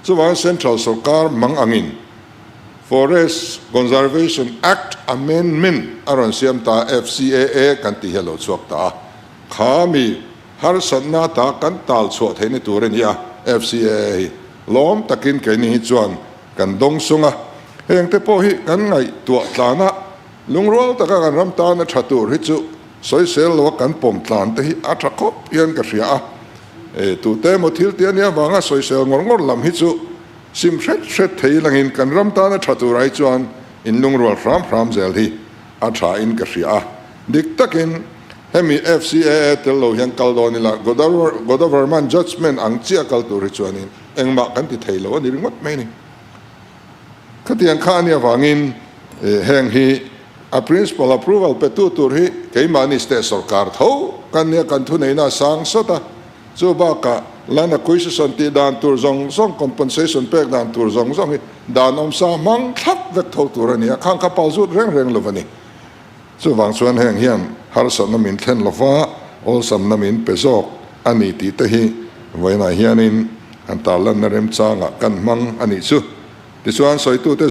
chuan Central Sarkar mang angin Forest Conservation Act Amendment aron siam ta FCAA kan ti hello chuak ta khami har sanna ta kan tal chuat heini turin ya FCAA lom takin ke ni chuan kan dong sunga heng te po hi kan ngai tua tlana lungrol taka kan ram ta na thatur hi chu soi sel lo kan pom tlan te hi athakop yan ka ria tu te mo thil te ania wanga soi sel ngor lam hi chu sim shet thei langin kan ram ta na thatur ai chuan in lungrol ram zel hi atha in ka ria dik takin hemi FCAA tel lo hian kal do ni la government judgment ang chia kal tur hi chuan in engma kan ti thei lo ni ringot mai ni khatiang kha ania wangin heng hi a principal approval pe tu tur hi keimani state sarkar tho kan ne kan thu nei na sang sota chu ba ka lana acquisition ti dan tur zong compensation pek dan tur zong hi dan om sa mang thap vek tho tur ani khang ka pal zut reng lovani chu wang chuan heng hian har san namin thlen lova ol sam namin pezok ani ti te hi voina hianin an talan na rem changa kan mang ani chu ti chuan soi tu te